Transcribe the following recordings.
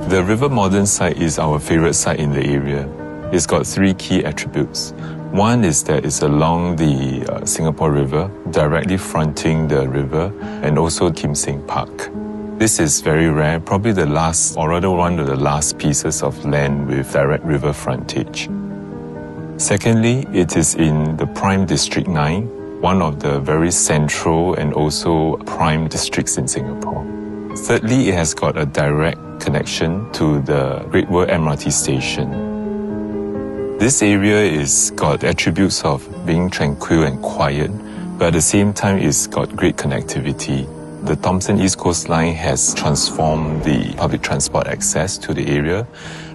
The River Morden site is our favorite site in the area. It's got three key attributes. One is that it's along the Singapore River, directly fronting the river, and also Kim Seng Park. This is very rare, probably the last, or rather one of the last pieces of land with direct river frontage. Secondly, it is in the prime District 9, one of the very central and also prime districts in Singapore. Thirdly, it has got a direct connection to the Great World MRT station. This area is got attributes of being tranquil and quiet, but at the same time it's got great connectivity. The Thomson East Coast Line has transformed the public transport access to the area,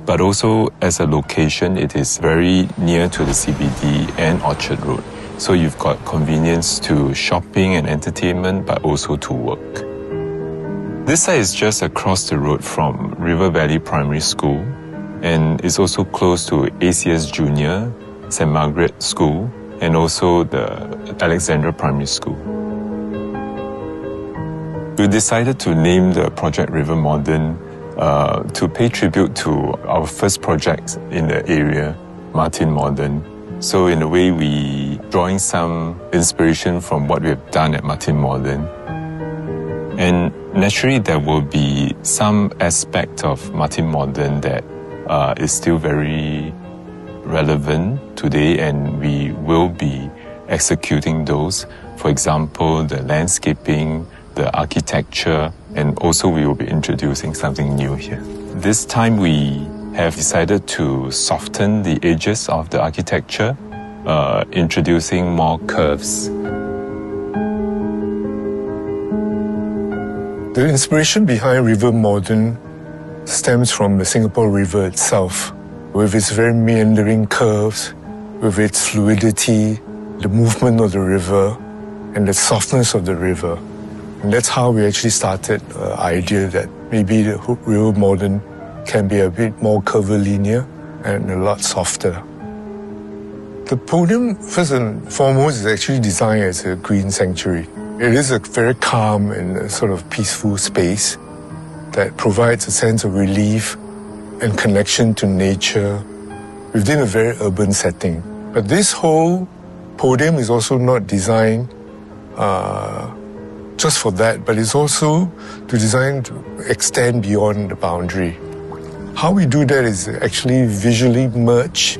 but also as a location, it is very near to the CBD and Orchard Road. So you've got convenience to shopping and entertainment, but also to work. This site is just across the road from River Valley Primary School, and it's also close to ACS Junior, St. Margaret School, and also the Alexandra Primary School. We decided to name the project River Morden to pay tribute to our first project in the area, Martin Morden. So in a way, we drawing some inspiration from what we have done at Martin Morden. And naturally, there will be some aspect of Martin Morden that is still very relevant today, and we will be executing those. For example, the landscaping, the architecture, and also we will be introducing something new here. This time we have decided to soften the edges of the architecture, introducing more curves. The inspiration behind River Morden stems from the Singapore River itself, with its very meandering curves, with its fluidity, the movement of the river, and the softness of the river. And that's how we actually started the idea that maybe the River Morden can be a bit more curvilinear and a lot softer. The podium, first and foremost, is actually designed as a green sanctuary. It is a very calm and a sort of peaceful space that provides a sense of relief and connection to nature within a very urban setting. But this whole podium is also not designed just for that, but it's also designed to extend beyond the boundary. How we do that is actually visually merge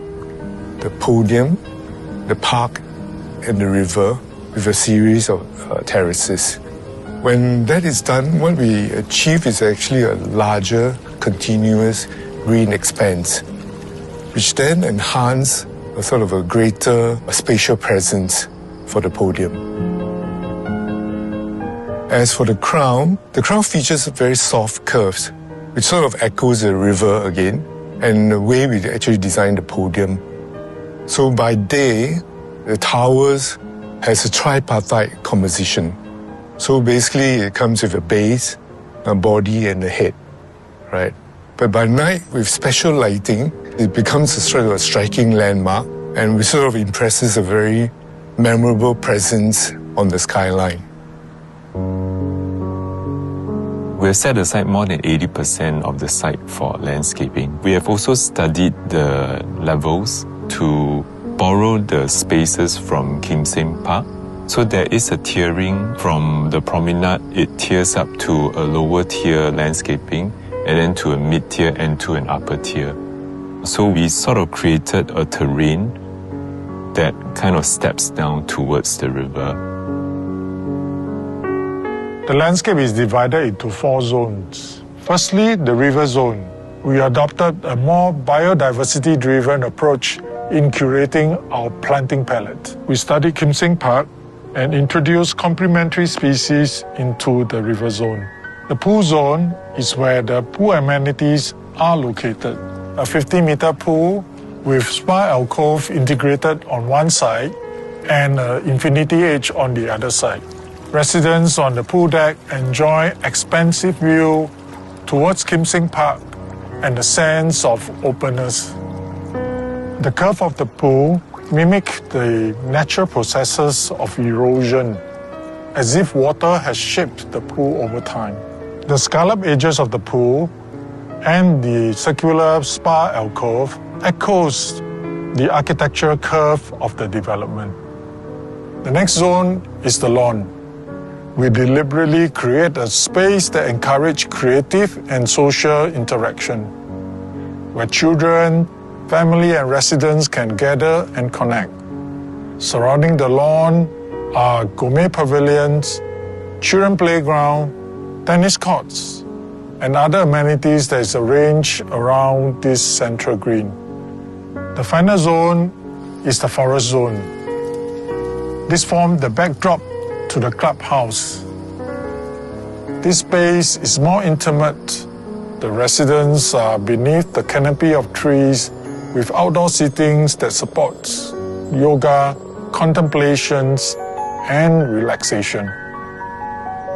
the podium, the park, and the river with a series of terraces. When that is done, what we achieve is actually a larger, continuous green expanse, which then enhance a sort of a greater spatial presence for the podium. As for the crown features very soft curves, which sort of echoes the river again, and the way we actually designed the podium. So by day, the towers has a tripartite composition. So basically, it comes with a base, a body, and a head, right? But by night, with special lighting, it becomes a sort of a striking landmark, and it sort of impresses a very memorable presence on the skyline. We have set aside more than 80% of the site for landscaping. We have also studied the levels to borrow the spaces from Kim Seng Park. So there is a tiering from the promenade. It tiers up to a lower tier landscaping, and then to a mid-tier and to an upper tier. So we sort of created a terrain that kind of steps down towards the river. The landscape is divided into 4 zones. Firstly, the river zone. We adopted a more biodiversity-driven approach in curating our planting palette. We studied Kim Seng Park and introduced complementary species into the river zone. The pool zone is where the pool amenities are located. A 50-meter pool with spa alcove integrated on one side and an infinity edge on the other side. Residents on the pool deck enjoy expansive view towards Kim Seng Park and a sense of openness. The curve of the pool mimic the natural processes of erosion, as if water has shaped the pool over time. The scallop edges of the pool and the circular spa alcove echoes the architectural curve of the development. The next zone is the lawn. We deliberately create a space that encourages creative and social interaction, where children, family and residents can gather and connect. Surrounding the lawn are gourmet pavilions, children playground, tennis courts, and other amenities that is arranged around this central green. The final zone is the forest zone. This forms the backdrop to the clubhouse. This space is more intimate. The residents are beneath the canopy of trees with outdoor seatings that supports yoga, contemplations, and relaxation.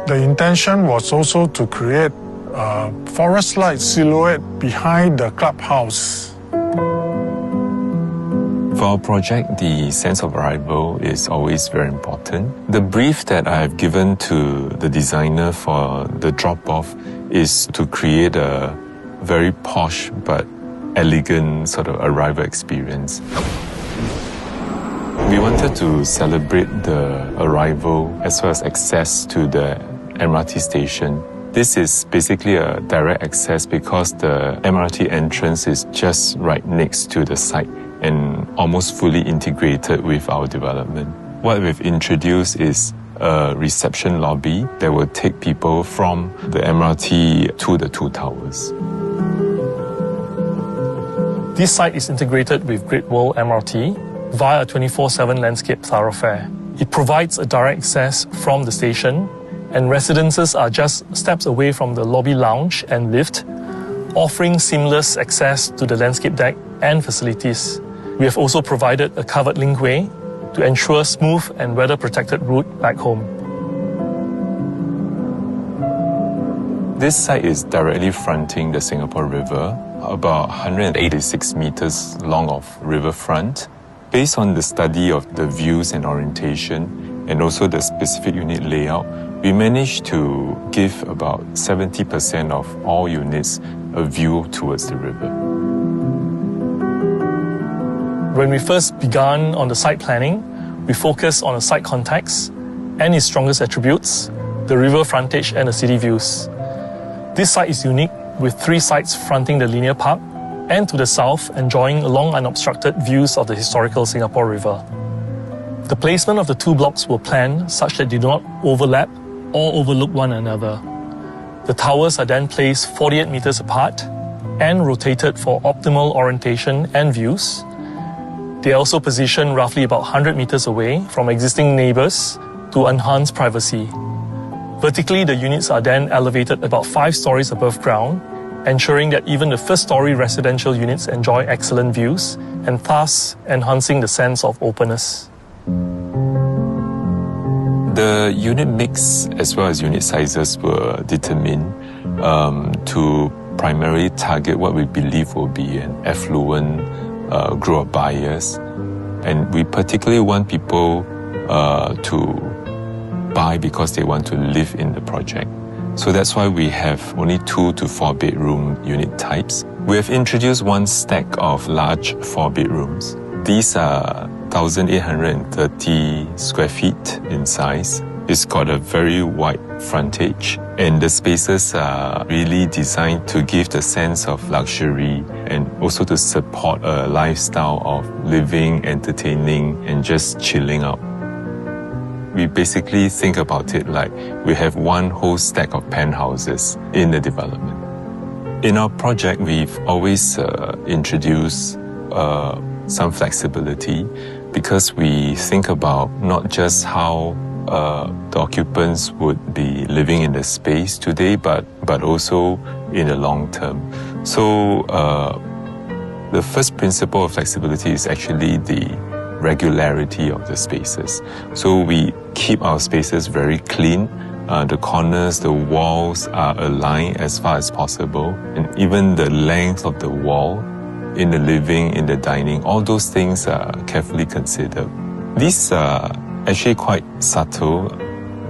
The intention was also to create a forest-like silhouette behind the clubhouse. For our project, the sense of arrival is always very important. The brief that I've given to the designer for the drop-off is to create a very posh but elegant sort of arrival experience. We wanted to celebrate the arrival as well as access to the MRT station. This is basically a direct access because the MRT entrance is just right next to the site and almost fully integrated with our development. What we've introduced is a reception lobby that will take people from the MRT to the two towers. This site is integrated with Great World MRT via a 24/7 landscape thoroughfare. It provides a direct access from the station, and residences are just steps away from the lobby lounge and lift, offering seamless access to the landscape deck and facilities. We have also provided a covered linkway to ensure smooth and weather-protected route back home. This site is directly fronting the Singapore River, about 186 meters long of riverfront. Based on the study of the views and orientation, and also the specific unit layout, we managed to give about 70% of all units a view towards the river. When we first began on the site planning, we focused on the site context and its strongest attributes, the river frontage and the city views. This site is unique with 3 sites fronting the linear park and to the south enjoying long unobstructed views of the historical Singapore River. The placement of the 2 blocks were planned such that they do not overlap or overlook one another. The towers are then placed 48 meters apart and rotated for optimal orientation and views. They are also positioned roughly about 100 meters away from existing neighbours to enhance privacy. Vertically, the units are then elevated about 5 stories above ground, ensuring that even the first-story residential units enjoy excellent views and thus enhancing the sense of openness. The unit mix as well as unit sizes were determined to primarily target what we believe will be an affluent group of buyers. And we particularly want people to buy because they want to live in the project. So that's why we have only 2 to 4 bedroom unit types. We have introduced 1 stack of large 4 bedrooms. These are 1,830 square feet in size. It's got a very wide frontage, and the spaces are really designed to give the sense of luxury and also to support a lifestyle of living, entertaining, and just chilling out. We basically think about it like we have 1 whole stack of penthouses in the development. In our project, we've always introduced some flexibility because we think about not just how the occupants would be living in the space today, but also in the long term. So the first principle of flexibility is actually the regularity of the spaces. So we keep our spaces very clean. The corners, the walls are aligned as far as possible, and even the length of the wall in the living, in the dining, all those things are carefully considered. These are actually quite subtle,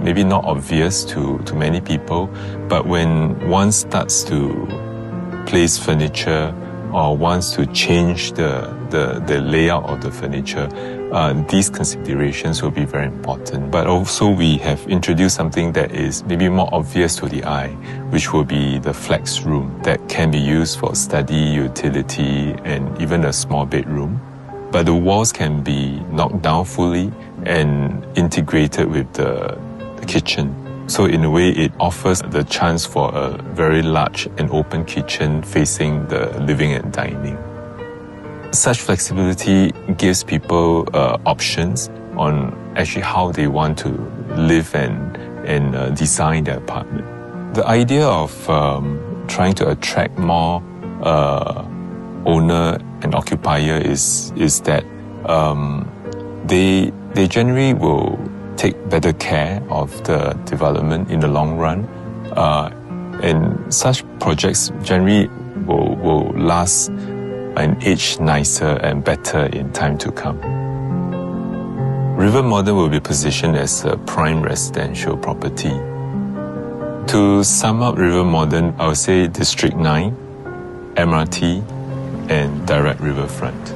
maybe not obvious to many people, but when one starts to replace furniture or wants to change the layout of the furniture, these considerations will be very important. But also we have introduced something that is maybe more obvious to the eye, which will be the flex room that can be used for study, utility, and even a small bedroom. But the walls can be knocked down fully and integrated with the kitchen. So in a way, it offers the chance for a very large and open kitchen facing the living and dining. Such flexibility gives people options on actually how they want to live and design their apartment. The idea of trying to attract more owner and occupier is that they generally will take better care of the development in the long run, and such projects generally will last and age nicer and better in time to come. River Morden will be positioned as a prime residential property. To sum up River Morden, I would say District 9, MRT, and direct riverfront.